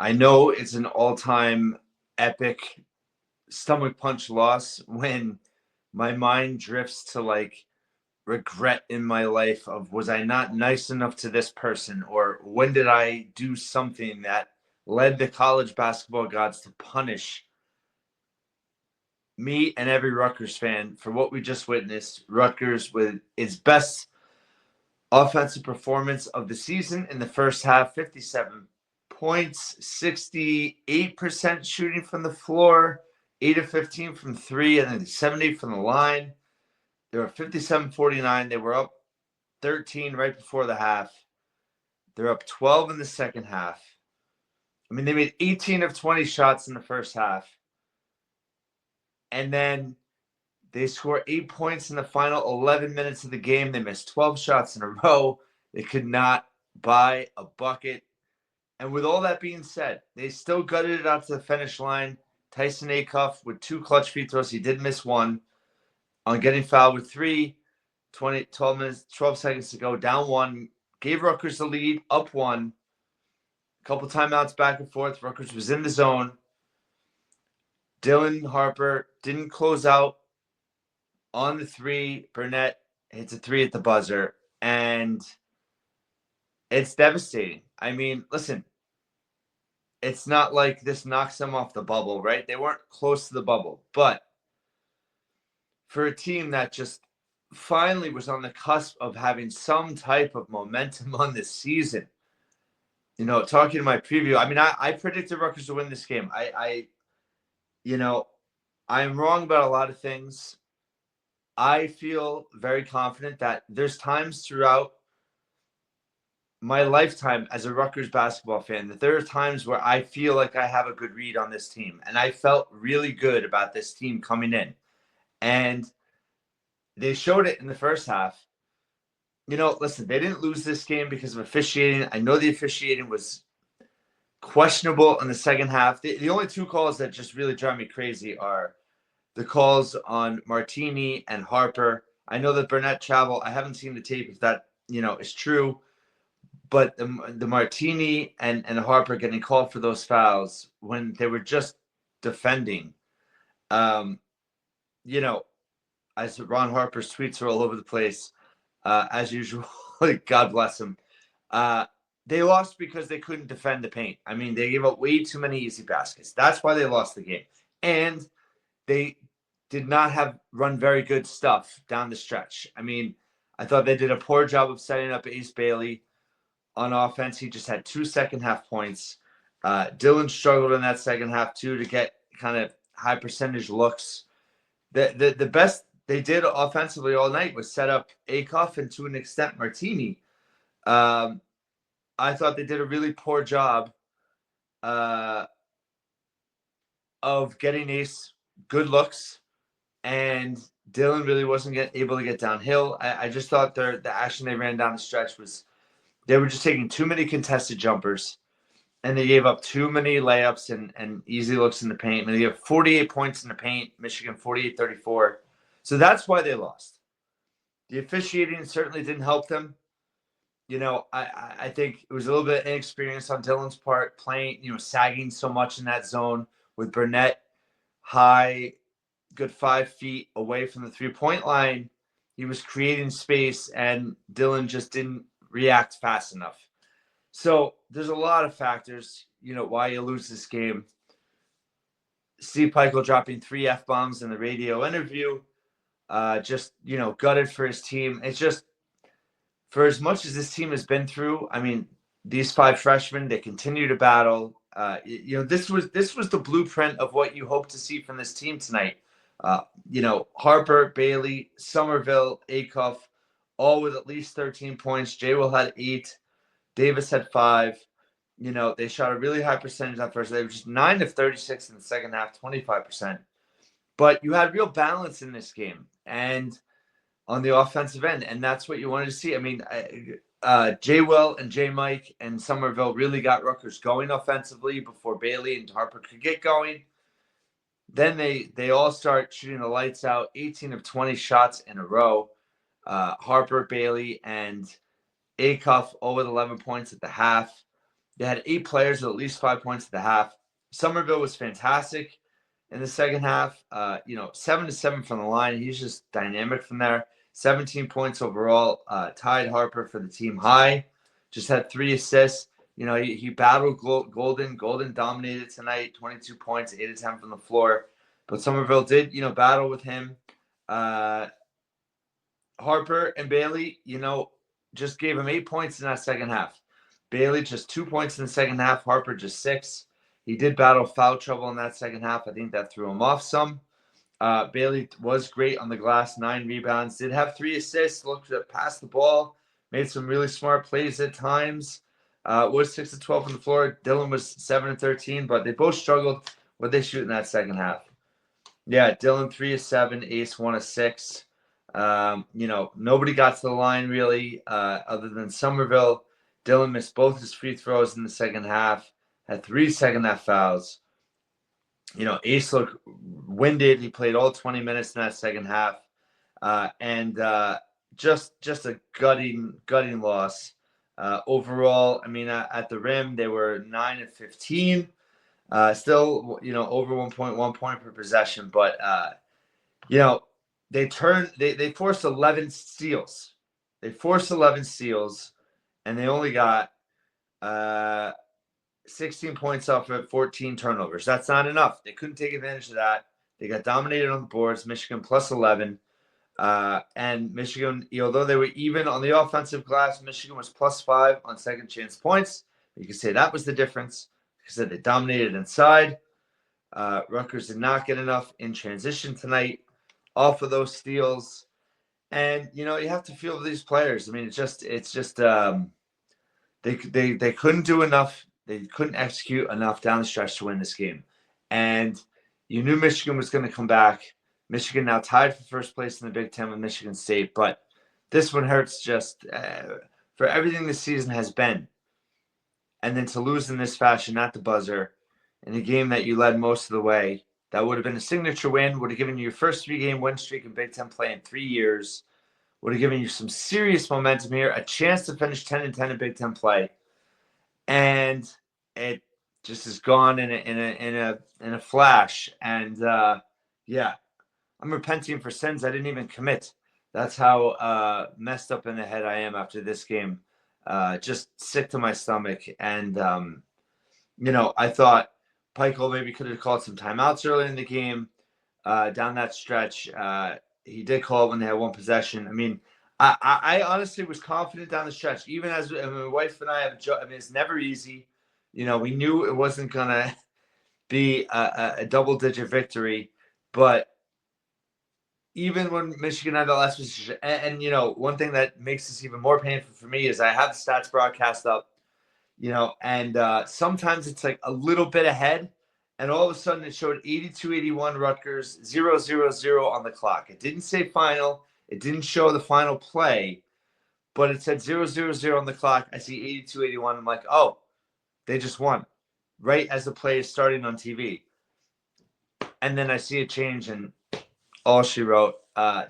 I know it's an all-time epic stomach punch loss when my mind drifts to like regret in my life of was I not nice enough to this person, or when did I do something that led the college basketball gods to punish me and every Rutgers fan for what we just witnessed. Rutgers with its best offensive performance of the season in the first half, 57 points, 68% shooting from the floor, 8 of 15 from three, and then 70 from the line. They were 57-49. They were up 13 right before the half. They're up 12 in the second half. I mean, they made 18 of 20 shots in the first half. And then they score 8 points in the final 11 minutes of the game. They missed 12 shots in a row. They could not buy a bucket. And with all that being said, they still gutted it out to the finish line. Tyson Acuff with 2 clutch free throws. He did miss one on getting fouled with 12 seconds to go, down 1. Gave Rutgers the lead, up 1. A couple timeouts back and forth. Rutgers was in the zone. Dylan Harper didn't close out on the 3. Burnett hits a 3 at the buzzer, and it's devastating. I mean, listen, it's not like this knocks them off the bubble, right? They weren't close to the bubble, but for a team that just finally was on the cusp of having some type of momentum on this season, talking to my preview, I mean, I predicted Rutgers to win this game. I'm wrong about a lot of things. I feel very confident that there's times throughout my lifetime as a Rutgers basketball fan that there are times where I feel like I have a good read on this team. And I felt really good about this team coming in. And they showed it in the first half. Listen, they didn't lose this game because of officiating. I know the officiating was questionable in the second half. The only 2 calls that just really drive me crazy are the calls on Martini and Harper. I know that Burnett traveled. I haven't seen the tape if that, is true. But the Martini and Harper getting called for those fouls when they were just defending, as Ron Harper's tweets are all over the place, as usual. God bless him. They lost because they couldn't defend the paint. I mean, they gave up way too many easy baskets. That's why they lost the game. And they did not have run very good stuff down the stretch. I mean, I thought they did a poor job of setting up Ace Bailey on offense. He just had 2 second-half points. Dylan struggled in that second half, too, to get kind of high percentage looks. The best they did offensively all night was set up Acuff and, to an extent, Martini. I thought they did a really poor job of getting Ace good looks, and Dylan really wasn't able to get downhill. I just thought the action they ran down the stretch was they were just taking too many contested jumpers, and they gave up too many layups and easy looks in the paint. And they have 48 points in the paint, Michigan 48-34. So that's why they lost. The officiating certainly didn't help them. I think it was a little bit of inexperience on Dylan's part, playing, sagging so much in that zone with Burnett high, good 5 feet away from the 3-point line. He was creating space, and Dylan just didn't react fast enough. So there's a lot of factors, why you lose this game. Steve Peichel dropping 3 F-bombs in the radio interview, just, gutted for his team. It's just, for as much as this team has been through, I mean, these 5 freshmen, they continue to battle. This was the blueprint of what you hope to see from this team tonight. Harper, Bailey, Somerville, Acuff, all with at least 13 points. Jay Will had 8. Davis had 5. They shot a really high percentage on first. They were just 9 of 36 in the second half, 25%. But you had real balance in this game and on the offensive end, and that's what you wanted to see. I mean, Jay Will and Jay Mike and Somerville really got Rutgers going offensively before Bailey and Harper could get going. Then they all start shooting the lights out, 18 of 20 shots in a row. Harper, Bailey, and Acuff all with 11 points at the half. They had 8 players with at least 5 points at the half. Somerville was fantastic in the second half. 7-7 from the line. He's just dynamic from there. 17 points overall. Tied Harper for the team high. Just had 3 assists. He battled Golden. Golden dominated tonight. 22 points, 8 of 10 from the floor. But Somerville did, battle with him. Harper and Bailey, just gave him 8 points in that second half. Bailey just 2 points in the second half. Harper just 6. He did battle foul trouble in that second half. I think that threw him off some. Bailey was great on the glass, 9 rebounds. Did have 3 assists. Looked to pass the ball. Made some really smart plays at times. Was 6 of 12 on the floor. Dylan was 7 of 13, but they both struggled. What they shoot in that second half? Yeah, Dylan 3 of 7, Ace 1 of 6. Nobody got to the line really, other than Somerville. Dylan missed both his free throws in the second half. Had 3 second half fouls. Ace looked winded. He played all 20 minutes in that second half, and just a gutting loss. Overall, at the rim they were 9 of 15. Still, over 1.1 point per possession, but they forced 11 steals. They forced 11 steals, and they only got 16 points off of 14 turnovers. That's not enough. They couldn't take advantage of that. They got dominated on the boards. Michigan plus 11. And Michigan, although they were even on the offensive glass, Michigan was plus 5 on second chance points. You can say that was the difference because they dominated inside. Rutgers did not get enough in transition tonight off of those steals. And, you have to feel these players. It's just they couldn't do enough. They couldn't execute enough down the stretch to win this game. And you knew Michigan was going to come back. Michigan now tied for first place in the Big Ten with Michigan State. But this one hurts just for everything this season has been. And then to lose in this fashion at the buzzer in a game that you led most of the way, that would have been a signature win, would have given you your first 3-game win streak in Big Ten play in 3 years, would have given you some serious momentum here, a chance to finish 10-10 in Big Ten play. And it just is gone in a flash. And I'm repenting for sins I didn't even commit. That's how messed up in the head I am after this game. Just sick to my stomach. And I thought Peichel maybe could have called some timeouts early in the game down that stretch. He did call it when they had one possession. I honestly was confident down the stretch, even as my wife and I have a joke. It's never easy. We knew it wasn't going to be a double-digit victory, but even when Michigan had the last position, and one thing that makes this even more painful for me is I have the stats broadcast up, and sometimes it's like a little bit ahead, and all of a sudden it showed 82-81 Rutgers, 0-0-0 on the clock. It didn't say final. It didn't show the final play, but it said 0-0-0 on the clock. I see 82-81. I'm like, oh, they just won right as the play is starting on TV. And then I see a change, and all she wrote, I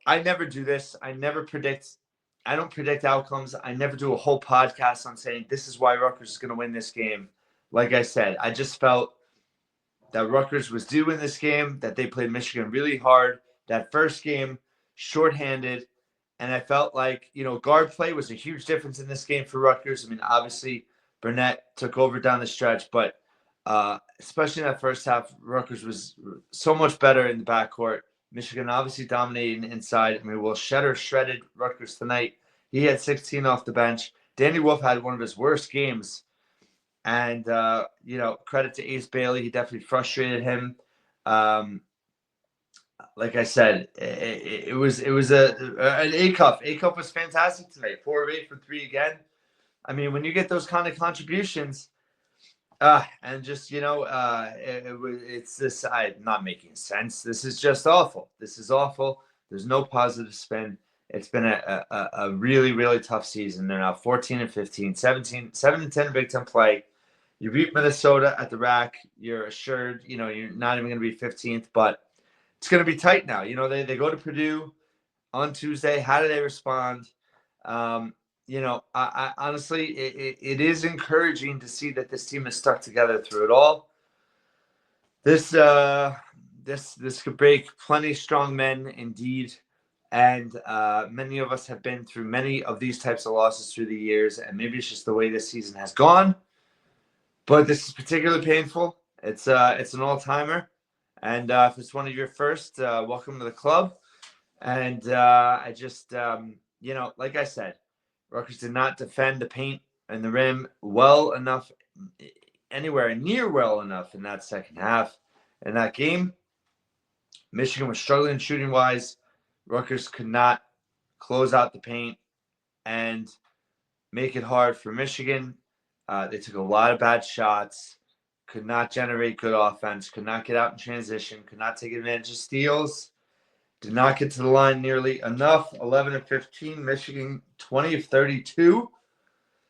never do this. I don't predict outcomes. I never do a whole podcast on saying this is why Rutgers is going to win this game. Like I said, I just felt that Rutgers was due in this game, that they played Michigan really hard. That first game, shorthanded. And I felt like, guard play was a huge difference in this game for Rutgers. Obviously, Burnett took over down the stretch, but especially in that first half, Rutgers was so much better in the backcourt. Michigan obviously dominating inside. Will Shetter shredded Rutgers tonight. He had 16 off the bench. Danny Wolf had one of his worst games. And, credit to Ace Bailey. He definitely frustrated him. Like I said, it was an A-Cup. A-Cup was fantastic tonight. 4 of 8 for 3 again. When you get those kind of contributions, and just, it's this, I'm not making sense. This is just awful. This is awful. There's no positive spin. It's been a really, really tough season. They're now 14-15, 7-10 Big Ten play. You beat Minnesota at the rack. You're assured, you're not even going to be 15th, but it's going to be tight now. They go to Purdue on Tuesday. How do they respond? I honestly, it is encouraging to see that this team has stuck together through it all. This could break plenty strong men indeed, and many of us have been through many of these types of losses through the years, and maybe it's just the way this season has gone. But this is particularly painful. It's an all timer, and if it's one of your first, welcome to the club. And I just like I said, Rutgers did not defend the paint and the rim well enough, anywhere near well enough in that second half. In that game, Michigan was struggling shooting wise. Rutgers could not close out the paint and make it hard for Michigan. They took a lot of bad shots, could not generate good offense, could not get out in transition, could not take advantage of steals, did not get to the line nearly enough. 11 of 15, Michigan 20 of 32.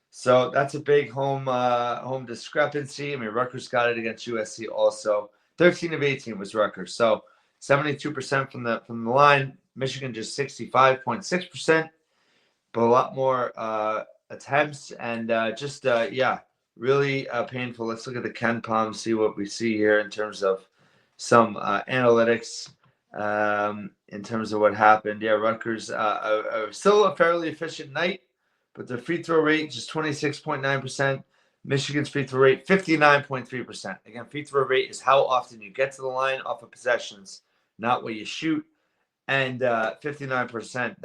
So that's a big home discrepancy. I mean, Rutgers got it against USC also. 13 of 18 was Rutgers. So 72% from the line. Michigan just 65.6%, but a lot more attempts and really painful. Let's look at the Ken Palm, see what we see here in terms of some analytics in terms of what happened. Yeah, Rutgers still a fairly efficient night, but their free throw rate just 26.9%. Michigan's free throw rate 59.3%. Again, free throw rate is how often you get to the line off of possessions, not what you shoot. And 59%.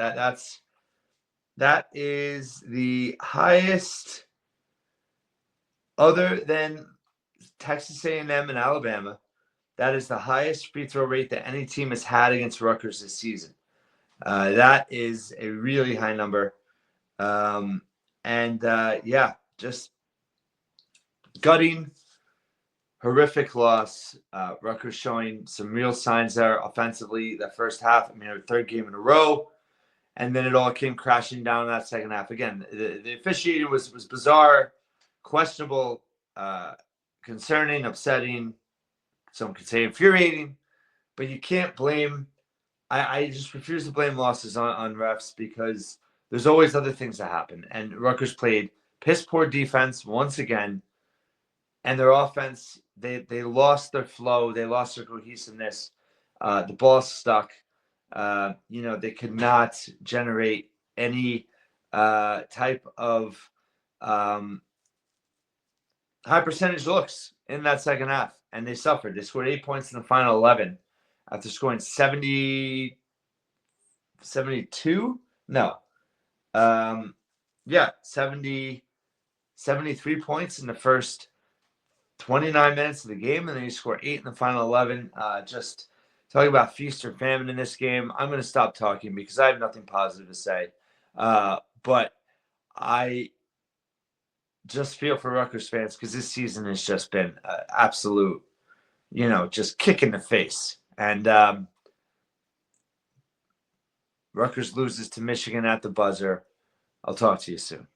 That is the highest, other than Texas A&M and Alabama. That is the highest free throw rate that any team has had against Rutgers this season. That is a really high number. Just gutting, horrific loss. Rutgers showing some real signs there offensively the first half. I mean, our third game in a row. And then it all came crashing down in that second half. Again, the officiating was bizarre, questionable, concerning, upsetting. Some could say infuriating, but you can't blame. I just refuse to blame losses on refs because there's always other things that happen. And Rutgers played piss poor defense once again, and their offense they lost their flow, they lost their cohesiveness. The ball stuck. They could not generate any type of high percentage looks in that second half, and they suffered. They scored 8 points in the final 11 after scoring 72. No. 73 points in the first 29 minutes of the game, and then you score 8 in the final 11. Just talking about feast or famine in this game. I'm going to stop talking because I have nothing positive to say. But I just feel for Rutgers fans because this season has just been absolute, just kick in the face. And Rutgers loses to Michigan at the buzzer. I'll talk to you soon.